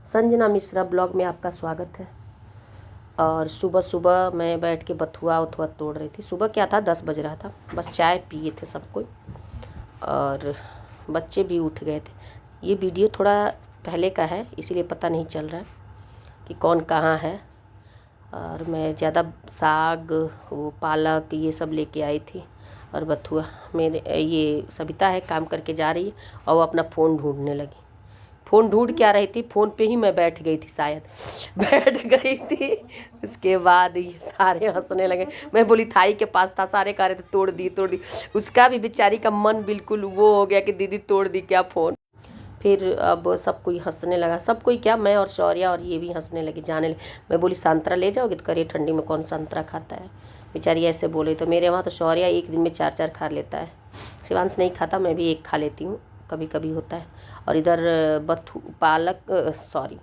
Sanjana Mishra blog में आपका स्वागत है। और सुबह सुबह मैं बैठ के बथुआ उथुआ तोड़ रही थी। सुबह क्या था, 10 बज रहा था, बस चाय पिए थे सब कोई और बच्चे भी उठ गए थे। ये वीडियो थोड़ा पहले का है, इसीलिए पता नहीं चल रहा है कि कौन कहाँ है। और मैं ज़्यादा साग, वो पालक, ये सब लेके आई थी। और बथुआ मेरे ये सविता है, काम करके जा रही है और वो अपना फ़ोन ढूंढने लगी। फ़ोन ढूंढ क्या रही थी, फ़ोन पे ही मैं बैठ गई थी, शायद बैठ गई थी। उसके बाद ये सारे हंसने लगे। मैं बोली थाई के पास था, सारे कह रहे थे तोड़ दी तोड़ दी। उसका भी बेचारी का मन बिल्कुल वो हो गया कि दीदी तोड़ दी क्या फ़ोन। फिर अब सब कोई हंसने लगा, सब कोई क्या, मैं और शौर्या और ये भी हंसने लगी, जाने लगे। मैं बोली संतरा ले जाओगे, तो करिए ठंडी में कौन संतरा खाता है। बेचारी ऐसे बोले। तो मेरे वहाँ तो शौर्या एक दिन में 4 खा लेता है। शिवांश नहीं खाता, मैं भी एक खा लेती हूँ, कभी कभी होता है। और इधर पालक, सॉरी,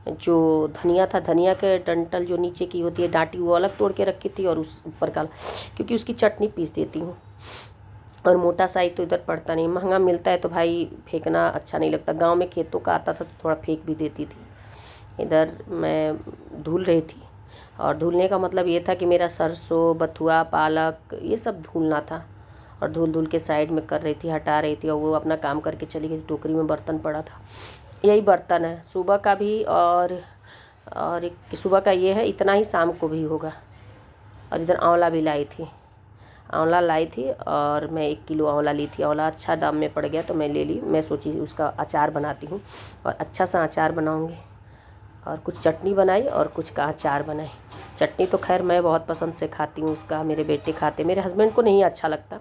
जो धनिया था, धनिया के डंठल जो नीचे की होती है डांटी, वो अलग तोड़ के रखी थी और उस ऊपर का, क्योंकि उसकी चटनी पीस देती हूँ। और मोटा साई तो इधर पड़ता नहीं, महंगा मिलता है तो भाई फेंकना अच्छा नहीं लगता। गांव में खेतों का आता था तो थोड़ा फेंक भी देती थी। इधर मैं धुल रही थी और धुलने का मतलब ये था कि मेरा सरसों, बथुआ, पालक, ये सब धुलना था। और धुल धुल के साइड में कर रही थी, हटा रही थी। और वो अपना काम करके चली गई। टोकरी में बर्तन पड़ा था, यही बर्तन है सुबह का भी, और एक सुबह का ये है, इतना ही शाम को भी होगा। और इधर आंवला भी लाई थी, आंवला लाई थी और मैं 1 किलो आंवला ली थी। आंवला अच्छा दाम में पड़ गया तो मैं ले ली। मैं सोची उसका अचार बनाती हूँ और अच्छा सा अचार बनाऊँगी। और कुछ चटनी बनाई और कुछ का अचार बनाई। चटनी तो खैर मैं बहुत पसंद से खाती हूँ उसका, मेरे बेटे खाते, मेरे हस्बैंड को नहीं अच्छा लगता।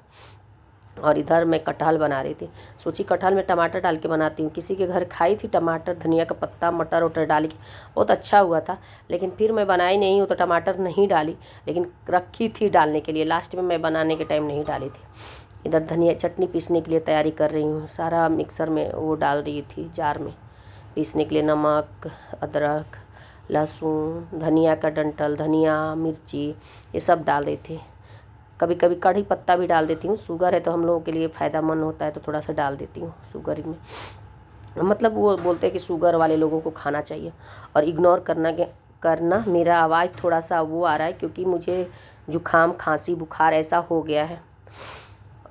और इधर मैं कटहल बना रही थी, सोची कटहल में टमाटर डाल के बनाती हूँ। किसी के घर खाई थी टमाटर, धनिया का पत्ता, मटर वटर डाल के, बहुत अच्छा हुआ था। लेकिन फिर मैं बनाई नहीं हूँ तो टमाटर नहीं डाली, लेकिन रखी थी डालने के लिए। लास्ट में मैं बनाने के टाइम नहीं डाली थी। इधर धनिया चटनी पीसने के लिए तैयारी कर रही हूँ। सारा मिक्सर में वो डाल रही थी, जार में पीसने के लिए। नमक, अदरक, लहसुन, धनिया का डंठल, धनिया, मिर्ची, ये सब डाल रही थी। कभी कभी कढ़ी पत्ता भी डाल देती हूँ। शुगर है तो हम लोगों के लिए फ़ायदेमंद होता है तो थोड़ा सा डाल देती हूँ शुगर में। मतलब वो बोलते हैं कि शुगर वाले लोगों को खाना चाहिए। और इग्नोर करना मेरा आवाज़ थोड़ा सा वो आ रहा है, क्योंकि मुझे जुकाम, खांसी, बुखार ऐसा हो गया है।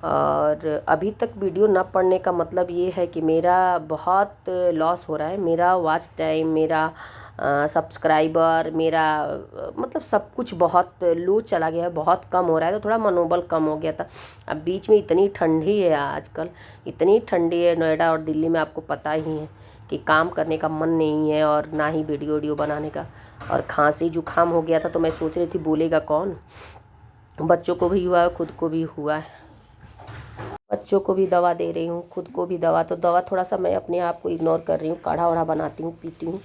और अभी तक वीडियो न पड़ने का मतलब ये है कि मेरा बहुत लॉस हो रहा है। मेरा वॉच टाइम, मेरा सब्सक्राइबर, मेरा मतलब सब कुछ बहुत लो चला गया है, बहुत कम हो रहा है। तो थोड़ा मनोबल कम हो गया था। अब बीच में इतनी ठंडी है, आजकल इतनी ठंडी है नोएडा और दिल्ली में, आपको पता ही है कि काम करने का मन नहीं है और ना ही वीडियो बनाने का। और खांसी जुकाम हो गया था तो मैं सोच रही थी बोलेगा कौन। बच्चों को भी हुआ है, खुद को भी हुआ है। बच्चों को भी दवा दे रही हूँ, खुद को भी दवा। तो दवा थोड़ा सा मैं अपने आप को इग्नोर कर रही हूँ, काढ़ा वाढ़ा बनाती हूँ, पीती हूँ,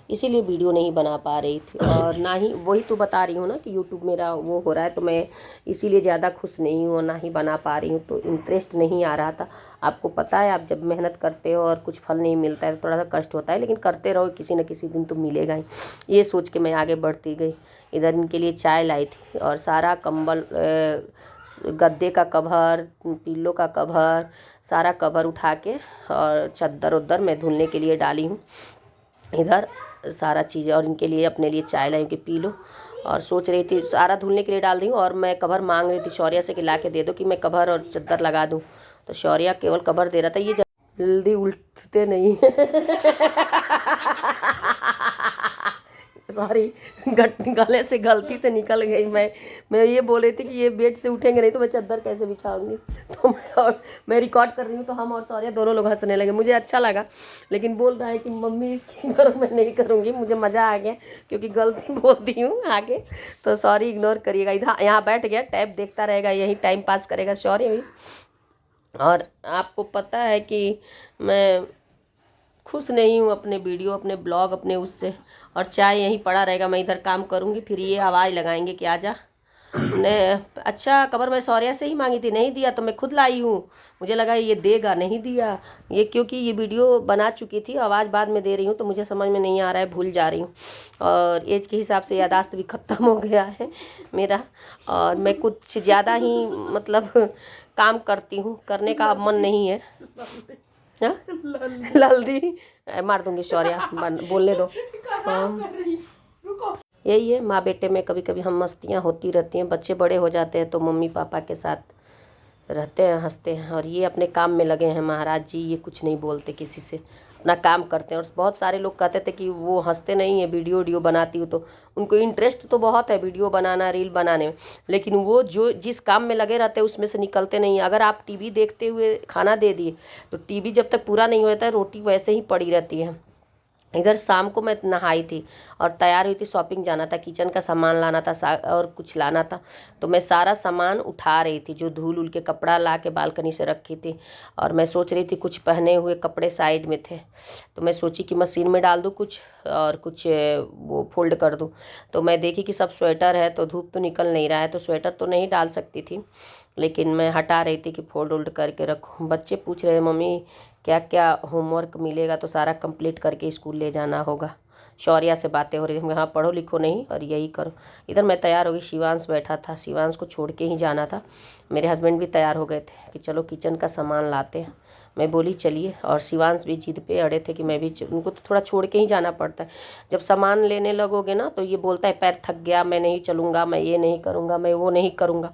इसीलिए वीडियो नहीं बना पा रही थी। और ना ही, वही तो बता रही हूँ ना कि यूट्यूब मेरा वो हो रहा है, तो मैं इसीलिए ज़्यादा खुश नहीं हूँ और ना ही बना पा रही हूँ। तो इंटरेस्ट नहीं आ रहा था। आपको पता है, आप जब मेहनत करते हो और कुछ फल नहीं मिलता है तो थोड़ा सा कष्ट होता है, लेकिन करते रहो, किसी न किसी दिन तो मिलेगा ही। ये सोच के मैं आगे बढ़ती गई। इधर इनके लिए चाय लाई थी और सारा कंबल, गद्दे का कवर, पिल्लो का कवर, सारा कवर उठा के और चद्दर उद्दर मैं धुलने के लिए डाली हूँ इधर सारा चीज़। और इनके लिए, अपने लिए चाय लाई कि पी लो। और सोच रही थी सारा धुलने के लिए डाल दी हूँ। और मैं कवर मांग रही थी शौर्या से कि ला के दे दो कि मैं कवर और चद्दर लगा दूँ। तो शौर्या केवल कवर दे रहा था। ये जल्दी उठते नहीं सॉरी, गले से गलती से निकल गई। मैं ये बोल रही थी कि ये बेड से उठेंगे नहीं तो मैं चद्दर कैसे बिछाऊंगी। तो मैं रिकॉर्ड कर रही हूँ तो हम और सौर्या दोनों लोग हंसने लगे। मुझे अच्छा लगा, लेकिन बोल रहा है कि मम्मी इसकी करो, मैं नहीं करूँगी। मुझे मज़ा आ गया क्योंकि गलती बोल दी हूँ आगे। तो सॉरी, इग्नोर करिएगा। इधर यहाँ बैठ गया, टैब देखता रहेगा, यही टाइम पास करेगा शौर्य भी। और आपको पता है कि मैं खुश नहीं हूँ अपने वीडियो, अपने ब्लॉग, अपने उससे। और चाय यहीं पड़ा रहेगा, मैं इधर काम करूँगी, फिर ये आवाज़ लगाएंगे कि आजा। ने अच्छा, कवर मैं सौर्या से ही मांगी थी, नहीं दिया तो मैं खुद लाई हूँ। मुझे लगा ये देगा, नहीं दिया। ये क्योंकि ये वीडियो बना चुकी थी, आवाज़ बाद में दे रही हूँ तो मुझे समझ में नहीं आ रहा है, भूल जा रही हूँ। और एज के हिसाब से यादाश्त भी ख़त्म हो गया है मेरा। और मैं कुछ ज़्यादा ही मतलब काम करती हूँ, करने का अब मन नहीं है। हाँ लल्दी मार दूंगी शौर्या, बोलने दो। हाँ यही है, माँ बेटे में कभी कभी हम मस्तियाँ होती रहती हैं। बच्चे बड़े हो जाते हैं तो मम्मी पापा के साथ रहते हैं, हंसते हैं, और ये अपने काम में लगे हैं महाराज जी, ये कुछ नहीं बोलते किसी से, अपना काम करते हैं। और बहुत सारे लोग कहते थे कि वो हंसते नहीं है, वीडियो बनाती हूँ तो उनको इंटरेस्ट तो बहुत है वीडियो बनाना, रील बनाने में, लेकिन वो जो जिस काम में लगे रहते हैं उसमें से निकलते नहीं हैं। अगर आप टीवी देखते हुए खाना दे दिए तो टीवी जब तक पूरा नहीं होता है रोटी वैसे ही पड़ी रहती है। इधर शाम को मैं नहाई थी और तैयार हुई थी, शॉपिंग जाना था, किचन का सामान लाना था और कुछ लाना था। तो मैं सारा सामान उठा रही थी, जो धूल उल के कपड़ा ला के बालकनी से रखी थी, और मैं सोच रही थी कुछ पहने हुए कपड़े साइड में थे, तो मैं सोची कि मशीन में डाल दूँ कुछ और कुछ वो फोल्ड कर दूँ। तो मैं देखी कि सब स्वेटर है, तो धूप तो निकल नहीं रहा है, तो स्वेटर तो नहीं डाल सकती थी, लेकिन मैं हटा रही थी कि फोल्ड वोल्ड करके रखूँ। बच्चे पूछ रहे हैं मम्मी क्या क्या होमवर्क मिलेगा, तो सारा कंप्लीट करके स्कूल ले जाना होगा। शौर्या से बातें हो रही थी, हाँ पढ़ो लिखो नहीं और यही करो। इधर मैं तैयार हो गई, शिवांश बैठा था, शिवांश को छोड़ के ही जाना था। मेरे हस्बैंड भी तैयार हो गए थे कि चलो किचन का सामान लाते हैं। मैं बोली चलिए, और शिवांश भी जिद पे अड़े थे कि मैं भी उनको तो थोड़ा छोड़ के ही जाना पड़ता है। जब सामान लेने लगोगे ना तो ये बोलता है पैर थक गया, मैं नहीं चलूँगा, मैं ये नहीं करूँगा, मैं वो नहीं करूँगा,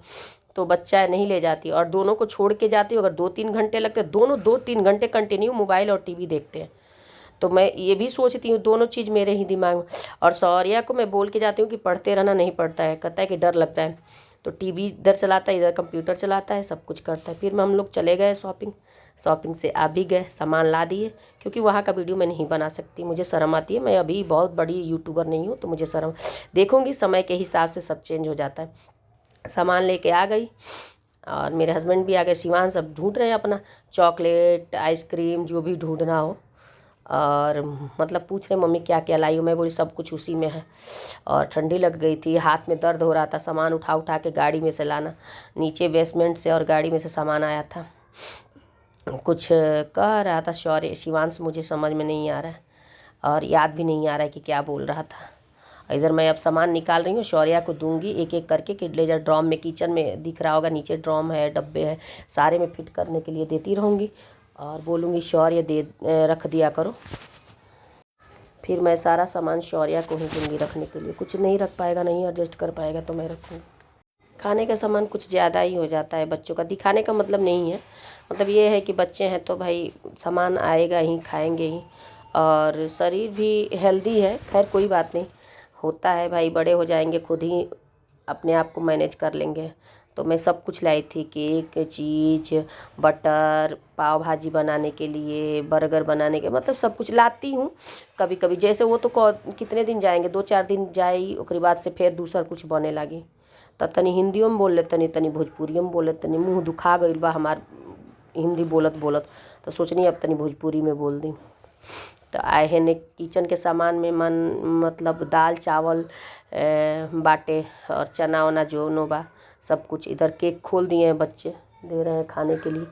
तो बच्चा नहीं ले जाती। और दोनों को छोड़ के जाती हूँ, अगर 2-3 घंटे लगते हैं, दोनों 2-3 घंटे कंटिन्यू मोबाइल और टीवी देखते हैं। तो मैं ये भी सोचती हूँ, दोनों चीज़ मेरे ही दिमाग में। और शौर्या को मैं बोल के जाती हूँ कि पढ़ते रहना, नहीं पढ़ता है, कहता है कि डर लगता है। तो टीवी इधर चलाता है, इधर कंप्यूटर चलाता है, सब कुछ करता है। फिर हम लोग चले गए शॉपिंग से आ भी गए, सामान ला दिए, क्योंकि वहाँ का वीडियो मैं नहीं बना सकती, मुझे शर्म आती है। मैं अभी बहुत बड़ी यूट्यूबर नहीं हूँ, तो मुझे शर्म, देखूँगी समय के हिसाब से सब चेंज हो जाता है। सामान लेके आ गई और मेरे हस्बैंड भी आ गए। शिवान सब ढूंढ रहे हैं अपना चॉकलेट, आइसक्रीम, जो भी ढूंढना हो, और मतलब पूछ रहे मम्मी क्या क्या लाई हो। मैं बोली सब कुछ उसी में है। और ठंडी लग गई थी, हाथ में दर्द हो रहा था, सामान उठा उठा के गाड़ी में से लाना, नीचे बेसमेंट से और गाड़ी में से सामान आया था। कुछ कह रहा था शौर्य, शिवांश, मुझे समझ में नहीं आ रहा है और याद भी नहीं आ रहा है कि क्या बोल रहा था। इधर मैं अब सामान निकाल रही हूँ, शौर्या को दूंगी एक एक करके कि ले जा। ड्रम में, किचन में दिख रहा होगा, नीचे ड्रम है, डब्बे हैं, सारे में फिट करने के लिए देती रहूँगी और बोलूँगी शौर्य दे रख दिया करो। फिर मैं सारा सामान शौर्या को ही दूँगी रखने के लिए। कुछ नहीं रख पाएगा, नहीं एडजस्ट कर पाएगा तो मैं रखूँगी। खाने का सामान कुछ ज़्यादा ही हो जाता है बच्चों का, दिखाने का मतलब नहीं है, मतलब ये है कि बच्चे हैं तो भाई सामान आएगा ही, खाएंगे ही, और शरीर भी हेल्दी है। खैर कोई बात नहीं, होता है भाई, बड़े हो जाएंगे खुद ही अपने आप को मैनेज कर लेंगे। तो मैं सब कुछ लाई थी, केक, चीज़, बटर, पाव भाजी बनाने के लिए, बर्गर बनाने के, मतलब सब कुछ लाती हूँ कभी कभी। जैसे वो तो कितने दिन जाएंगे, 2-4 दिन जाई, उसके बाद से फिर दूसरा कुछ बने लगी। तो तनी हिंदियों में बोल ले, तनी तनी भोजपुरियों में बोल ले, तनी मुँह दुखा गई बा हमार हिंदी बोलत बोलत, तो सोचनी अब तनी भोजपुरी में बोल दी। तो आए हैं ने किचन के सामान में मतलब दाल चावल बाटे और चना वना जो नो बा सब कुछ। इधर केक खोल दिए हैं, बच्चे दे रहे हैं खाने के लिए,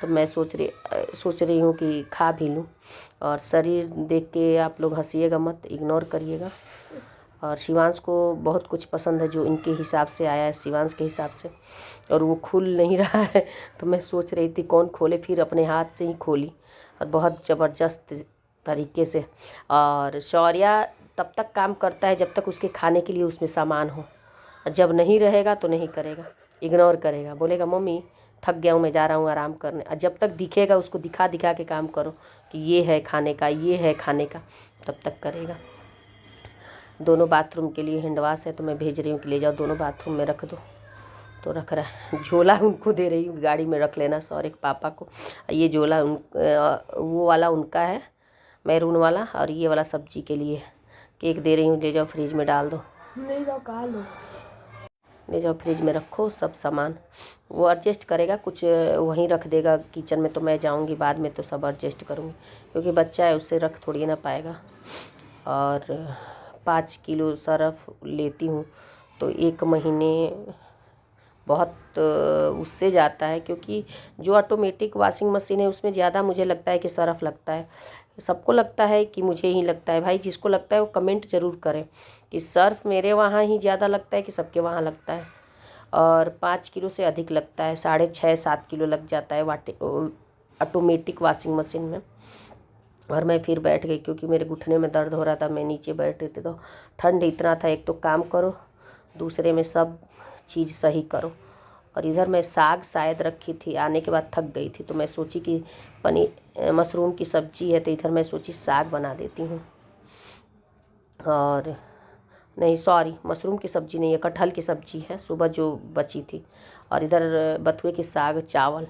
तो मैं सोच रही हूँ कि खा भी लूँ। और शरीर देख के आप लोग हंसिएगा मत, इग्नोर करिएगा। और शिवांश को बहुत कुछ पसंद है जो इनके हिसाब से आया है, शिवांश के हिसाब से, और वो खुल नहीं रहा है। तो मैं सोच रही थी कौन खोले, फिर अपने हाथ से ही खोली और बहुत ज़बरदस्त तरीके से। और शौर्या तब तक काम करता है जब तक उसके खाने के लिए उसमें सामान हो, जब नहीं रहेगा तो नहीं करेगा, इग्नोर करेगा, बोलेगा मम्मी थक गया हूँ, मैं जा रहा हूँ आराम करने। और जब तक दिखेगा उसको दिखा दिखा के काम करो कि ये है खाने का, ये है खाने का, तब तक करेगा। दोनों बाथरूम के लिए हैंड वाश है, तो मैं भेज रही हूँ कि ले जाओ दोनों बाथरूम में रख दो, तो रख रहा है। झोला उनको दे रही हूँ, गाड़ी में रख लेना सॉरी पापा को। ये झोला वो वाला उनका है, मैरून वाला, और ये वाला सब्जी के लिए। केक दे रही हूँ, ले जाओ फ्रिज में डाल दो, ले जाओ कहा लो, ले जाओ फ्रिज में रखो सब सामान। वो एडजस्ट करेगा, कुछ वहीं रख देगा किचन में, तो मैं जाऊंगी बाद में तो सब एडजस्ट करूँगी, क्योंकि बच्चा है उससे रख थोड़ी ना पाएगा। और 5 किलो सर्फ लेती हूँ तो 1 महीने बहुत उससे जाता है, क्योंकि जो ऑटोमेटिक वॉशिंग मशीन है उसमें ज़्यादा मुझे लगता है कि सर्फ लगता है। सबको लगता है कि मुझे ही लगता है, भाई जिसको लगता है वो कमेंट ज़रूर करें कि सर्फ मेरे वहाँ ही ज़्यादा लगता है कि सबके वहाँ लगता है। और 5 किलो से अधिक लगता है, 6.5-7 किलो लग जाता है ऑटोमेटिक वॉशिंग मशीन में। और मैं फिर बैठ गई क्योंकि मेरे घुटने में दर्द हो रहा था। मैं नीचे बैठ रही थी तो ठंड इतना था, एक तो काम करो, दूसरे में सब चीज़ सही करो। और इधर मैं साग शायद रखी थी, आने के बाद थक गई थी तो मैं सोची कि पनीर मशरूम की सब्ज़ी है तो इधर मैं सोची साग बना देती हूँ। और नहीं सॉरी, मशरूम की सब्ज़ी नहीं है, कटहल की सब्ज़ी है सुबह जो बची थी। और इधर बथुए की साग, चावल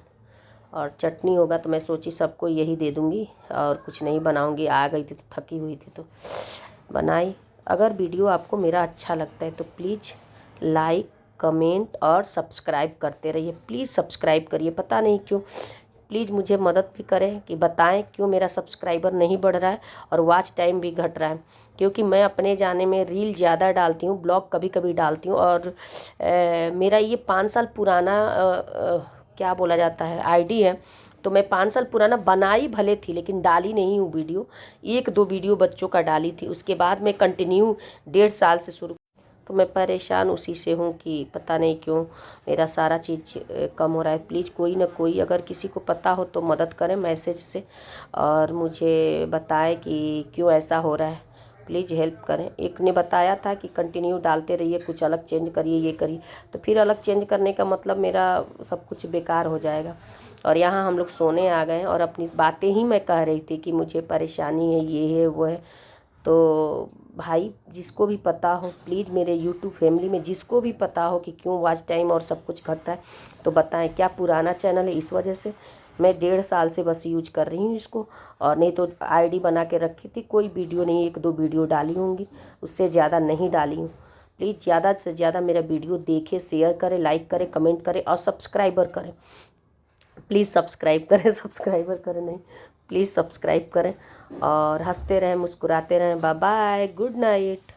और चटनी होगा तो मैं सोची सबको यही दे दूँगी और कुछ नहीं बनाऊँगी। आ गई थी तो थकी हुई थी तो बनाई। अगर वीडियो आपको मेरा अच्छा लगता है तो प्लीज़ लाइक, कमेंट और सब्सक्राइब करते रहिए। प्लीज़ सब्सक्राइब करिए, पता नहीं क्यों, प्लीज़ मुझे मदद भी करें कि बताएं क्यों मेरा सब्सक्राइबर नहीं बढ़ रहा है और वॉच टाइम भी घट रहा है। क्योंकि मैं अपने जाने में रील ज़्यादा डालती हूँ, ब्लॉग कभी कभी डालती हूँ। और मेरा ये 5 साल पुराना क्या बोला जाता है आईडी है। तो मैं 5 साल पुराना बनाई भले थी लेकिन डाली नहीं हूँ वीडियो। 1-2 वीडियो बच्चों का डाली थी, उसके बाद मैं कंटिन्यू 1.5 साल से शुरू। तो मैं परेशान उसी से हूँ कि पता नहीं क्यों मेरा सारा चीज़ कम हो रहा है। प्लीज़ कोई ना कोई अगर किसी को पता हो तो मदद करें मैसेज से और मुझे बताएं कि क्यों ऐसा हो रहा है। प्लीज़ हेल्प करें। एक ने बताया था कि कंटिन्यू डालते रहिए, कुछ अलग चेंज करिए, ये करिए। तो फिर अलग चेंज करने का मतलब मेरा सब कुछ बेकार हो जाएगा। और यहाँ हम लोग सोने आ गए और अपनी बातें ही मैं कह रही थी कि मुझे परेशानी है, ये है वो है। तो भाई जिसको भी पता हो प्लीज़, मेरे यूट्यूब फैमिली में जिसको भी पता हो कि क्यों वॉच टाइम और सब कुछ घट रहा है तो बताएं। क्या पुराना चैनल है इस वजह से? मैं 1.5 साल से बस यूज कर रही हूँ इसको, और नहीं तो आईडी बना के रखी थी, कोई वीडियो नहीं, 1-2 वीडियो डाली होंगी, उससे ज़्यादा नहीं डाली हूँ। प्लीज़ ज़्यादा से ज़्यादा मेरा वीडियो देखें, शेयर करें, लाइक करें, कमेंट करें और सब्सक्राइबर करें। प्लीज़ सब्सक्राइब करें, सब्सक्राइबर करें नहीं, प्लीज़ सब्सक्राइब करें और हंसते रहें, मुस्कुराते रहें। Bye bye, good night.